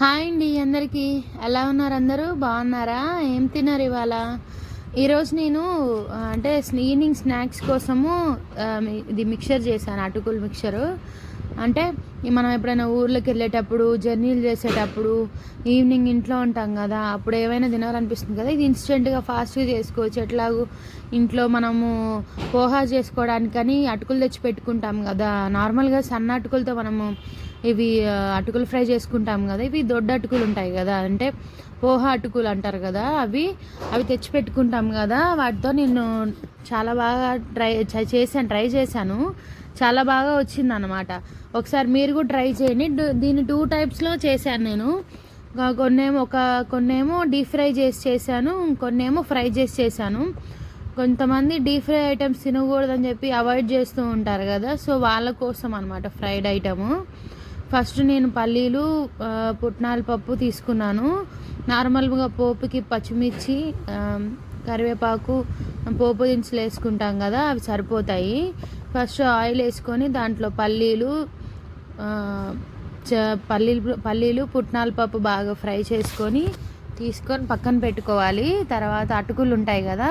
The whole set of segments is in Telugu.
హాయ్ అండి అందరికీ. ఎలా ఉన్నారు? అందరూ బాగున్నారా? ఏం తిన్నారు ఇవాళ? ఈరోజు నేను అంటే ఈవినింగ్ స్నాక్స్ కోసము ఇది మిక్చర్ చేశాను, అటుకులు మిక్చరు. అంటే మనం ఎప్పుడైనా ఊర్లోకి వెళ్ళేటప్పుడు, జర్నీలు చేసేటప్పుడు, ఈవినింగ్ ఇంట్లో ఉంటాం కదా, అప్పుడు ఏమైనా తినాలనిపిస్తుంది కదా, ఇది ఇన్స్టెంట్గా ఫాస్ట్గా చేసుకోవచ్చు. ఎట్లాగూ ఇంట్లో మనము పోహా చేసుకోవడానికని అటుకులు తెచ్చి పెట్టుకుంటాం కదా. నార్మల్గా సన్న అటుకులతో మనము ఇవి అటుకులు ఫ్రై చేసుకుంటాం కదా. ఇవి దొడ్డ అటుకులు ఉంటాయి కదా, అంటే పోహా అటుకులు అంటారు కదా, అవి తెచ్చి పెట్టుకుంటాం కదా. వాటితో నేను చాలా బాగా ట్రై చేశాను. చాలా బాగా వచ్చిందనమాట. ఒకసారి మీరు కూడా ట్రై చేయండి. దీన్ని 2 టైప్స్లో చేశాను నేను. కొన్నేమో డీప్ ఫ్రై చేశాను, కొన్నేమో ఫ్రై చేశాను. కొంతమంది డీప్ ఫ్రై ఐటమ్స్ తినకూడదని చెప్పి అవాయిడ్ చేస్తూ ఉంటారు కదా, సో వాళ్ళ కోసం అనమాట ఫ్రైడ్ ఐటము. ఫస్ట్ నేను పల్లీలు, పుట్నాల పప్పు తీసుకున్నాను. నార్మల్గా పోపుకి పచ్చిమిర్చి, కరివేపాకు, పోపు దినుసులు వేసుకుంటాం కదా, అవి సరిపోతాయి. ఫస్ట్ ఆయిల్ వేసుకొని దాంట్లో పల్లీలు పుట్నాల పప్పు బాగా ఫ్రై తీసుకొని పక్కన పెట్టుకోవాలి. తర్వాత అటుకులు ఉంటాయి కదా,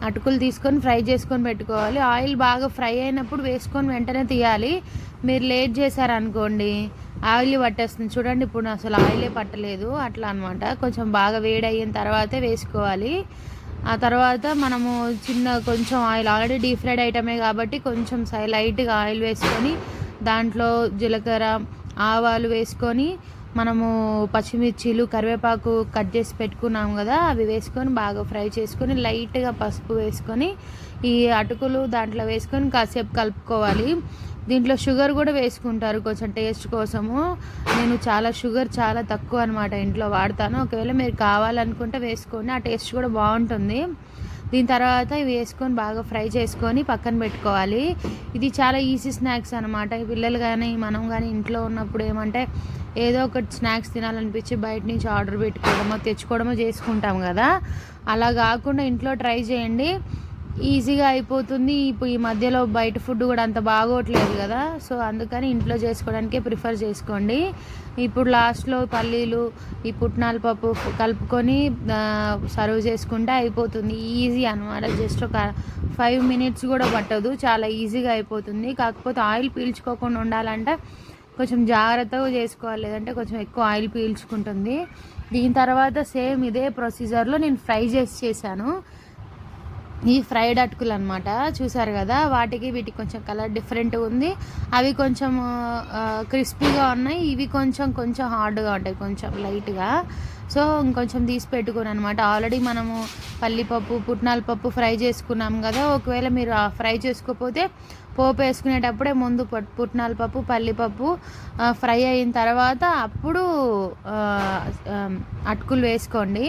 అటుకులు తీసుకొని ఫ్రై చేసుకొని పెట్టుకోవాలి. ఆయిల్ బాగా ఫ్రై అయినప్పుడు వేసుకొని వెంటనే తీయాలి. మీరు లేట్ చేశారనుకోండి ఆయిల్ పట్టేస్తుంది. చూడండి, ఇప్పుడు అసలు ఆయిలే పట్టలేదు, అట్లా అనమాట. కొంచెం బాగా వేడి అయిన తర్వాతే వేసుకోవాలి. ఆ తర్వాత మనము కొంచెం ఆయిల్, ఆల్రెడీ డీప్ ఫ్రైడ్ ఐటమే కాబట్టి కొంచెం లైట్గా ఆయిల్ వేసుకొని దాంట్లో జీలకర్ర, ఆవాలు వేసుకొని మనము పచ్చిమిర్చీలు, కరివేపాకు కట్ చేసి పెట్టుకున్నాము కదా, అవి వేసుకొని బాగా ఫ్రై చేసుకొని లైట్గా పసుపు వేసుకొని ఈ అటుకులు దాంట్లో వేసుకొని కాసేపు కలుపుకోవాలి. దీంట్లో షుగర్ కూడా వేసుకుంటారు కొంచెం టేస్ట్ కోసము. నేను షుగర్ చాలా తక్కువ అనమాట ఇంట్లో వాడతాను. ఒకవేళ మీరు కావాలనుకుంటే వేసుకోండి, ఆ టేస్ట్ కూడా బాగుంటుంది. దీని తర్వాత ఇవి వేసుకొని బాగా ఫ్రై చేసుకొని పక్కన పెట్టుకోవాలి. ఇది చాలా ఈజీ స్నాక్స్ అనమాట. పిల్లలు కానీ మనం కానీ ఇంట్లో ఉన్నప్పుడు ఏమంటే ఏదో ఒకటి స్నాక్స్ తినాలనిపించి బయట నుంచి ఆర్డర్ పెట్టుకోవడమో తెచ్చుకోవడమో చేసుకుంటాం కదా, అలా కాకుండా ఇంట్లో ట్రై చేయండి, ఈజీగా అయిపోతుంది. ఇప్పుడు ఈ మధ్యలో బయట ఫుడ్ కూడా అంత బాగోట్లేదు కదా, సో అందుకని ఇంట్లో చేసుకోవడానికే ప్రిఫర్ చేసుకోండి. ఇప్పుడు లాస్ట్లో పల్లీలు, ఈ పుట్నాల పప్పు కలుపుకొని సర్వ్ చేసుకుంటే అయిపోతుంది. ఈజీ అనమాట. జస్ట్ ఒక 5 మినిట్స్ కూడా పట్టదు, చాలా ఈజీగా అయిపోతుంది. కాకపోతే ఆయిల్ పీల్చుకోకుండా ఉండాలంటే కొంచెం జాగ్రత్తగా చేసుకోవాలి, లేదంటే కొంచెం ఎక్కువ ఆయిల్ పీల్చుకుంటుంది. దీని తర్వాత సేమ్ ఇదే ప్రొసీజర్లో నేను ఫ్రై చేశాను. ఈ ఫ్రైడ్ అటుకులు అనమాట, చూసారు కదా. వీటికి కొంచెం కలర్ డిఫరెంట్ ఉంది. అవి కొంచెం క్రిస్పీగా ఉన్నాయి, ఇవి కొంచెం హార్డ్గా ఉంటాయి, కొంచెం లైట్గా. సో ఇంకొంచెం తీసి పెట్టుకుని అనమాట. ఆల్రెడీ మనము పల్లిపప్పు, పుట్నాల పప్పు ఫ్రై చేసుకున్నాం కదా. ఒకవేళ మీరు ఫ్రై చేసుకోకపోతే పోపు వేసుకునేటప్పుడే ముందు పుట్నాల పప్పు, పల్లిపప్పు ఫ్రై అయిన తర్వాత అప్పుడు అటుకులు వేసుకోండి.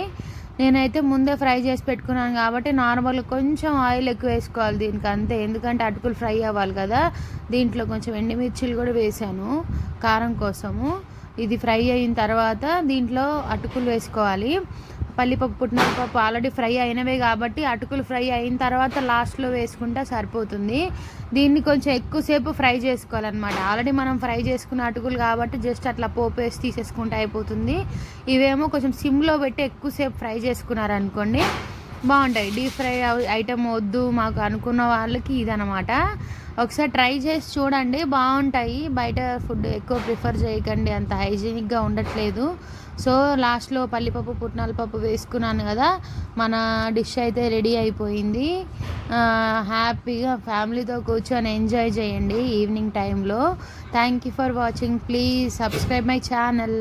నేనైతే ముందే ఫ్రై చేసి పెట్టుకున్నాను కాబట్టి నార్మల్గా కొంచెం ఆయిల్ ఎక్కువ వేసుకోవాలి దీనికి, అంతే. ఎందుకంటే అటుకులు ఫ్రై అవ్వాలి కదా. దీంట్లో కొంచెం ఎండుమిర్చిలు కూడా వేసాను కారం కోసము. ఇది ఫ్రై అయిన తర్వాత దీంట్లో అటుకులు వేసుకోవాలి. పల్లిపప్పు, పుట్నాలపప్పు ఆల్రెడీ ఫ్రై అయినవే కాబట్టి అటుకులు ఫ్రై అయిన తర్వాత లాస్ట్లో వేసుకుంటే సరిపోతుంది. దీన్ని కొంచెం ఎక్కువసేపు ఫ్రై చేసుకోవాలన్నమాట. ఆల్రెడీ మనం ఫ్రై చేసుకున్న అటుకులు కాబట్టి జస్ట్ అట్లా పోపు వేసి తీసేసుకుంటే అయిపోతుంది. ఇవేమో కొంచెం సిమ్లో పెట్టి ఎక్కువసేపు ఫ్రై చేసుకున్నారనుకోండి బాగుంటాయి. డీప్ ఫ్రై ఐటమ్ వద్దు మాకు అనుకున్న వాళ్ళకి ఇదనమాట. ఒకసారి ట్రై చేసి చూడండి, బాగుంటాయి. బయట ఫుడ్ ఎక్కువ ప్రిఫర్ చేయకండి, అంత హైజీనిక్గా ఉండట్లేదు. సో లాస్ట్లో పల్లిపప్పు, పుట్నాల పప్పు వేసుకున్నాను కదా, మన డిష్ అయితే రెడీ అయిపోయింది. హ్యాపీగా ఫ్యామిలీతో కూర్చొని ఎంజాయ్ చేయండి ఈవినింగ్ టైంలో. Thank you for watching. Please subscribe my channel.